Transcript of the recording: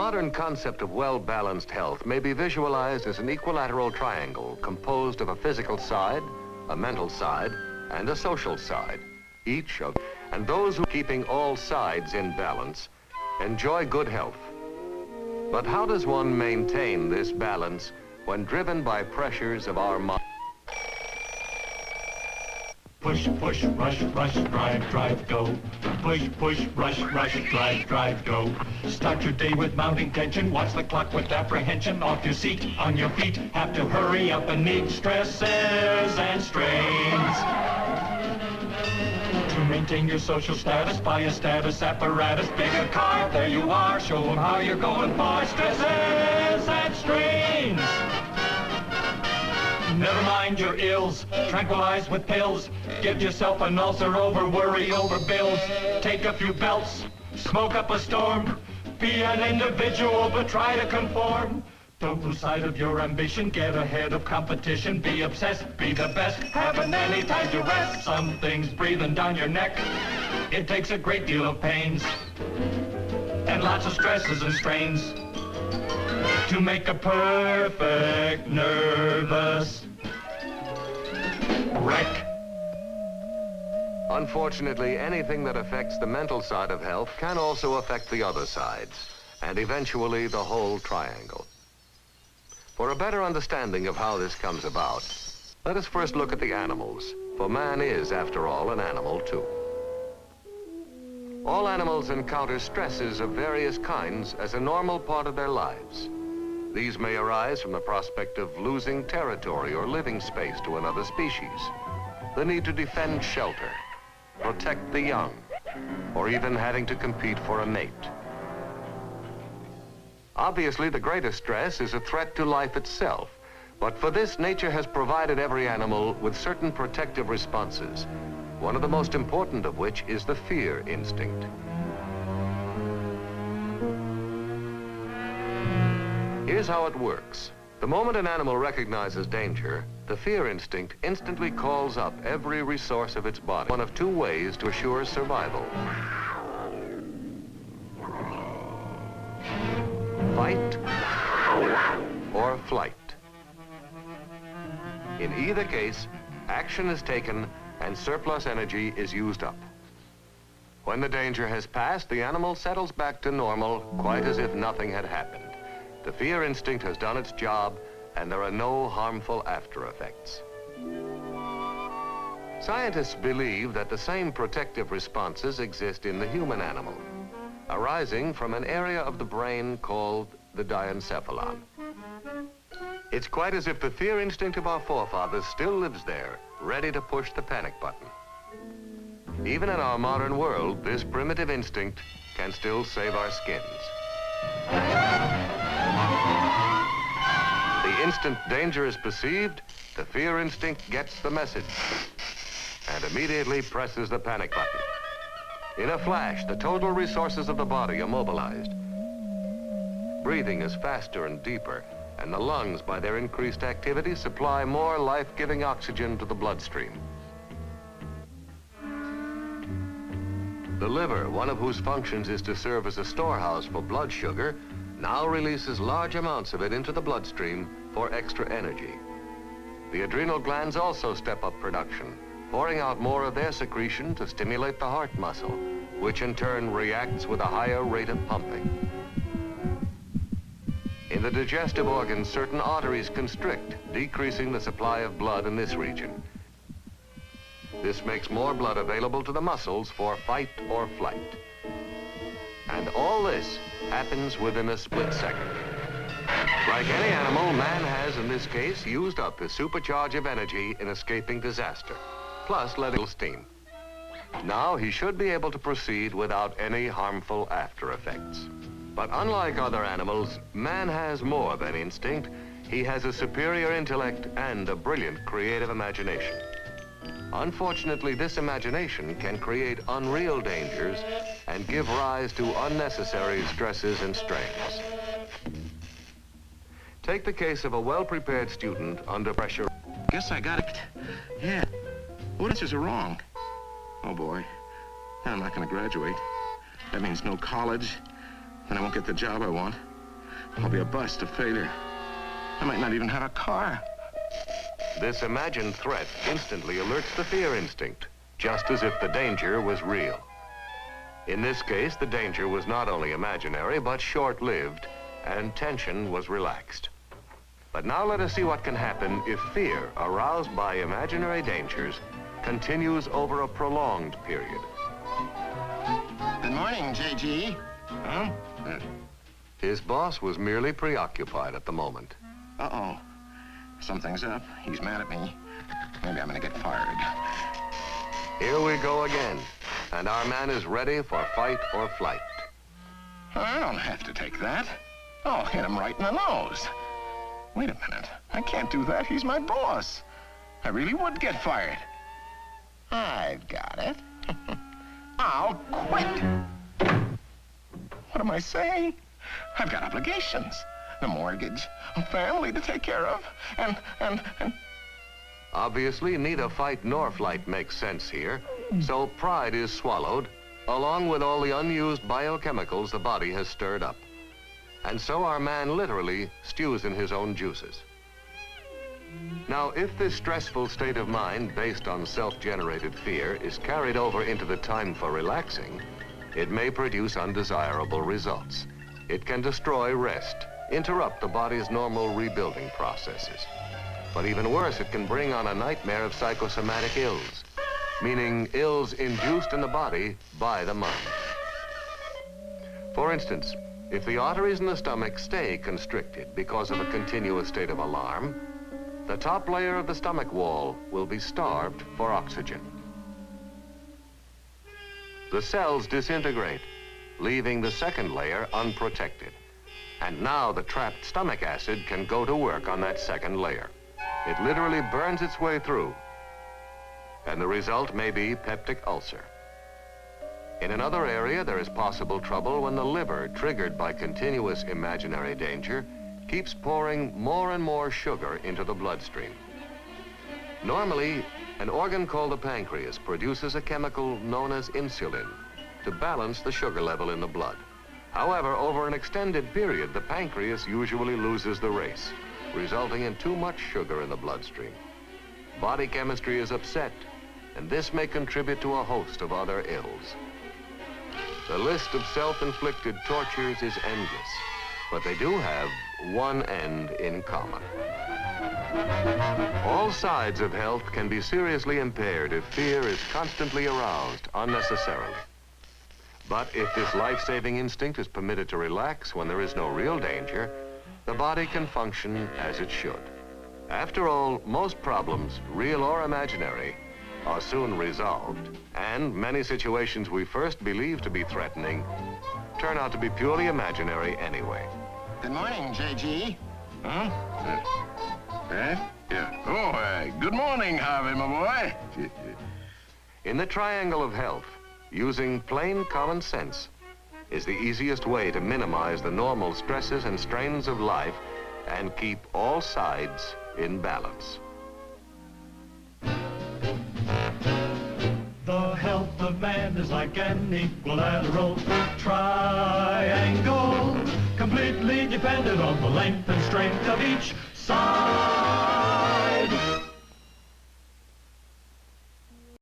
modern concept of well-balanced health may be visualized as an equilateral triangle composed of a physical side, a mental side, and a social side, and those who, keeping all sides in balance, enjoy good health. But how does one maintain this balance when driven by pressures of our mind? Push, push, rush, rush, drive, drive, go. Push, push, rush, rush, drive, drive, go. Start your day with mounting tension. Watch the clock with apprehension. Off your seat, on your feet. Have to hurry up and meet stresses and strains. To maintain your social status, buy a status apparatus. Bigger car, there you are. Show them how you're going far. Stresses and strains. Never mind your ills, tranquilize with pills. Give yourself an ulcer over worry over bills. Take a few belts, smoke up a storm. Be an individual, but try to conform. Don't lose sight of your ambition, get ahead of competition. Be obsessed, be the best, haven't any time to rest. Something's breathing down your neck. It takes a great deal of pains and lots of stresses and strains to make a perfect nervous wreck. Unfortunately, anything that affects the mental side of health can also affect the other sides, and eventually the whole triangle. For a better understanding of how this comes about, let us first look at the animals, for man is, after all, an animal too. All animals encounter stresses of various kinds as a normal part of their lives. These may arise from the prospect of losing territory or living space to another species, the need to defend shelter, protect the young, or even having to compete for a mate. Obviously, the greatest stress is a threat to life itself, but for this, nature has provided every animal with certain protective responses, one of the most important of which is the fear instinct. Here's how it works. The moment an animal recognizes danger, the fear instinct instantly calls up every resource of its body, one of two ways to assure survival: fight or flight. In either case, action is taken and surplus energy is used up. When the danger has passed, the animal settles back to normal, quite as if nothing had happened. The fear instinct has done its job, and there are no harmful after effects. Scientists believe that the same protective responses exist in the human animal, arising from an area of the brain called the diencephalon. It's quite as if the fear instinct of our forefathers still lives there, ready to push the panic button. Even in our modern world, this primitive instinct can still save our skins. The instant danger is perceived, the fear instinct gets the message and immediately presses the panic button. In a flash, the total resources of the body are mobilized. Breathing is faster and deeper, and the lungs, by their increased activity, supply more life-giving oxygen to the bloodstream. The liver, one of whose functions is to serve as a storehouse for blood sugar, now releases large amounts of it into the bloodstream for extra energy. The adrenal glands also step up production, pouring out more of their secretion to stimulate the heart muscle, which in turn reacts with a higher rate of pumping. In the digestive organs, certain arteries constrict, decreasing the supply of blood in this region. This makes more blood available to the muscles for fight or flight. And all this happens within a split second. Like any animal, man has, in this case, used up his supercharge of energy in escaping disaster, plus letting steam. Now he should be able to proceed without any harmful after effects. But unlike other animals, man has more than instinct. He has a superior intellect and a brilliant creative imagination. Unfortunately, this imagination can create unreal dangers and give rise to unnecessary stresses and strains. Take the case of a well-prepared student under pressure. Guess I got it. Yeah. What answers are wrong? Oh, boy. I'm not going to graduate. That means no college, and I won't get the job I want. I'll be a bust, a failure. I might not even have a car. This imagined threat instantly alerts the fear instinct, just as if the danger was real. In this case, the danger was not only imaginary, but short-lived, and tension was relaxed. But now let us see what can happen if fear, aroused by imaginary dangers, continues over a prolonged period. Good morning, J.G. Huh? His boss was merely preoccupied at the moment. Uh-oh. Something's up. He's mad at me. Maybe I'm gonna get fired. Here we go again, and our man is ready for fight or flight. I don't have to take that. I'll hit him right in the nose. Wait a minute. I can't do that. He's my boss. I really would get fired. I've got it. I'll quit. What am I saying? I've got obligations. The mortgage, a family to take care of, and... Obviously, neither fight nor flight makes sense here, so pride is swallowed, along with all the unused biochemicals the body has stirred up. And so our man literally stews in his own juices. Now, if this stressful state of mind based on self-generated fear is carried over into the time for relaxing, it may produce undesirable results. It can destroy rest, interrupt the body's normal rebuilding processes. But even worse, it can bring on a nightmare of psychosomatic ills, meaning ills induced in the body by the mind. For instance, if the arteries in the stomach stay constricted because of a continuous state of alarm, the top layer of the stomach wall will be starved for oxygen. The cells disintegrate, leaving the second layer unprotected. And now the trapped stomach acid can go to work on that second layer. It literally burns its way through, and the result may be peptic ulcer. In another area, there is possible trouble when the liver, triggered by continuous imaginary danger, keeps pouring more and more sugar into the bloodstream. Normally, an organ called the pancreas produces a chemical known as insulin to balance the sugar level in the blood. However, over an extended period, the pancreas usually loses the race, resulting in too much sugar in the bloodstream. Body chemistry is upset, and this may contribute to a host of other ills. The list of self-inflicted tortures is endless, but they do have one end in common. All sides of health can be seriously impaired if fear is constantly aroused unnecessarily. But if this life-saving instinct is permitted to relax when there is no real danger, the body can function as it should. After all, most problems, real or imaginary, are soon resolved, and many situations we first believed to be threatening turn out to be purely imaginary anyway. Good morning, J.G. Huh? Yeah. Oh, good morning, Harvey, my boy. In the triangle of health, using plain common sense is the easiest way to minimize the normal stresses and strains of life and keep all sides in balance. The health of man is like an equilateral triangle, completely dependent on the length and strength of each side.